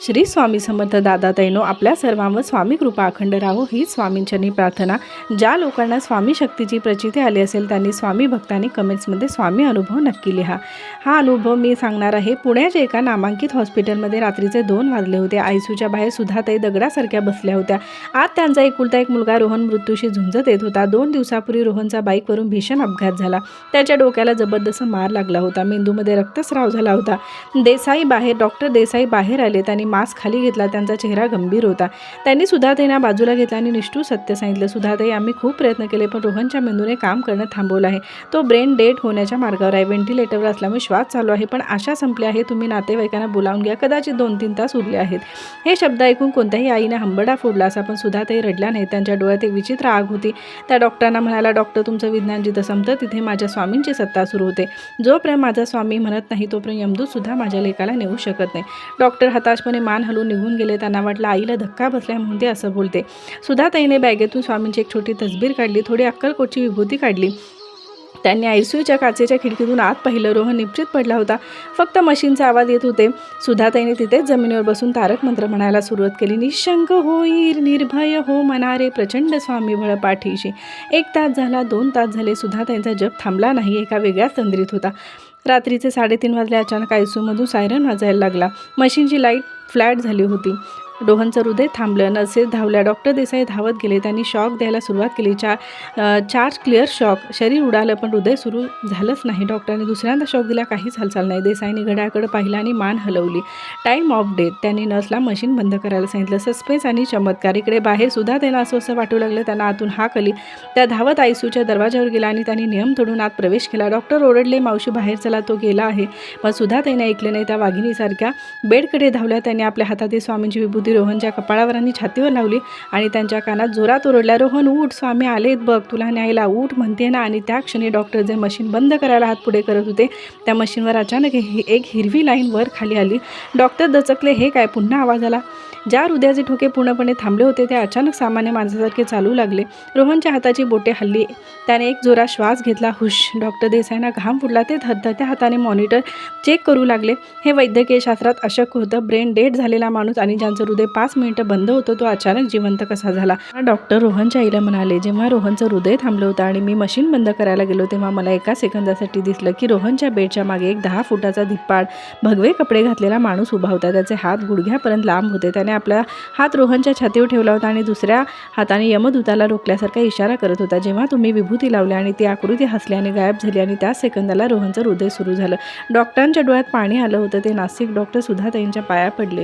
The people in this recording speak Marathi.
श्री स्वामी समर्थ दादाताईनो, आपल्या सर्वांवर स्वामी कृपा अखंड राहो हीच स्वामींचरणी प्रार्थना। ज्या लोकांना स्वामी शक्तीची प्रचिती आली असेल त्यांनी स्वामी भक्तांनी कमेंट्समध्ये स्वामी अनुभव नक्की लिहा। हा अनुभव मी सांगणार आहे। पुण्याच्या एका नामांकित हॉस्पिटलमध्ये रात्रीचे 2 वाजले होते। आयसीयूच्या बाहेर सुधाताई दगडासारख्या बसल्या होत्या। आत त्यांचा एकुलता एक मुलगा रोहन मृत्यूशी झुंजत येत होता। 2 दिवसापूर्वी रोहनचा बाईकवरून भीषण अपघात झाला। त्याच्या डोक्याला जबरदस्त मार लागला होता। मेंदूमध्ये रक्तस्राव झाला होता। डॉक्टर देसाई बाहेर आले। त्यांनी मास्क खाली घेतला। त्यांचा चेहरा गंभीर होता। त्यांनी सुधाताईंना बाजूला घेतला आणि निष्ठुर सत्य सांगितलं, सुधाताई, आम्ही खूप प्रयत्न केले पण रोहनच्या मेंदूने काम करणं थांबवलं आहे। तो ब्रेन डेड होण्याच्या मार्गावर आहे। व्हेंटिलेटरवर असल्यामुळे श्वास चालू आहे पण आशा संपली आहे। तुम्ही नातेवाईकांना बोलावून घ्या, कदाचित 2-3 तास उरले आहेत। हे शब्द ऐकून कोणत्याही आईने हंबरडा फोडला असा, पण सुधाताई रडल्या नाही। त्यांच्या डोळ्यात एक विचित्र आग होती। त्या डॉक्टरांना म्हणाला, डॉक्टर, तुमचं विज्ञान जिथं संपतं तिथे माझ्या स्वामींची सत्ता सुरू होते। जोपर्यंत माझा स्वामी म्हणत नाही तोपर्यंत यमदूत सुद्धा माझ्या लेकाला नेऊ शकत नाही। डॉक्टर हताशपणे मान हलवून निघून गेले। त्यांना वाटलं आईला धक्का बसलाय म्हणून ते असं बोलते। सुधाताईने बॅगेतून स्वामींची एक छोटी तसबीर काढली, थोडी अक्कलकोटची विभूती काढली। त्यांनी आयसीयूच्या काचेच्या खिडकीतून आत पाहिलं। रोहन निपचित पडला होता, फक्त मशीनचे आवाज येत होते। सुधाताईने तिथेच जमिनीवर बसून तारक मंत्र म्हणायला सुरुवात केली, निशंक होईर निर्भय हो मनारे प्रचंड स्वामी बळ पाठीशी। 1 तास झाला, 2 तास झाले, सुधाताईंचा जप थांबला नाही, एका वेगळ्याच तंद्रीत होता। रात्रीचे 3:30 वाजले। अचानक आयसीयूमधून सायरन वाजायला लागला। मशीनची लाईट फ्लॅट झाली होती। रोहनचं हृदय थांबलं। नर्सेस धावल्या। डॉक्टर देसाई धावत गेले। त्यांनी शॉक द्यायला सुरुवात केली। Charge clear shock. शरीर उडालं पण हृदय सुरू झालंच नाही। डॉक्टरांनी दुसऱ्यांदा शॉक दिला, काहीच हालचाल नाही। देसाईंनी घड्याळाकडे पाहिलं आणि मान हलवली। Time of death. त्यांनी नर्सला मशीन बंद करायला सांगितलं। सस्पेन्स आणि चमत्कार। इकडे बाहेर सुद्धा त्यांना असं वाटू लागलं। त्यांना आतून हाक आली। त्या धावत आयसीयूच्या दरवाजावर गेला आणि त्यांनी नियम तोडून आत प्रवेश केला। डॉक्टर ओरडले, मावशी बाहेर चला, तो गेला आहे। पण सुद्धा त्याने ऐकले नाही। त्या वाघिणीसारख्या बेडकडे धावल्या। त्यांनी आपल्या हातातील स्वामींची विभूती रोहनच्या कपाळावर आणि छातीवर लावली आणि त्यांच्या कानात जोरात ओरडल्या, रोहन उठ, स्वामी आलेत बघ, तुला न्यायला, उठ म्हणते ना। आणि त्या क्षणी डॉक्टर जे मशीन बंद करायला हात पुढे करत होते त्या मशीनवर अचानक एक हिरवी लाईन वर खाली आली। डॉक्टर दचकले, हे काय? पुन्हा आवाज आला। ज्या हृदयाचे ठोके पूर्णपणे थांबले होते ते अचानक सामान्य माणसासारखे चालू लागले। रोहनच्या हाताची बोटे हल्ली। त्याने एक जोरात श्वास घेतला। हुश। डॉक्टर देसाईंना घाम फुटला। ते थरथरत्या हाताने मॉनिटर चेक करू लागले। हे वैद्यकीय शास्त्रात अशक्य होतं। ब्रेन डेड झालेला माणूस आणि ज्यांचं हृदय 5 मिनिटं बंद होतं तो अचानक जिवंत कसा झाला? डॉक्टर रोहनच्या आईला म्हणाले, जेव्हा रोहनचं हृदय थांबलं होतं आणि मी मशीन बंद करायला गेलो तेव्हा मला एका सेकंदासाठी दिसलं की रोहनच्या बेडच्या मागे एक 10 फुटाचा धिप्पाड भगवे कपडे घातलेला माणूस उभा होता। त्याचे हात गुडघ्यापर्यंत लांब होते। त्याने आपला हात रोहनच्या छातीवर ठेवला होता आणि दुसऱ्या हाताने यमदूताला रोखल्यासारखा इशारा करत होता। जेव्हा तुम्ही विभूती लावली आणि ती आकृती हसल्याने गायब झाली आणि त्याच सेकंदाला रोहनचं हृदय सुरू झालं। डॉक्टरांच्या डोळ्यात पाणी आलं होतं। ते नास्तिक डॉक्टर सुधाताईंच्या पाया पडले।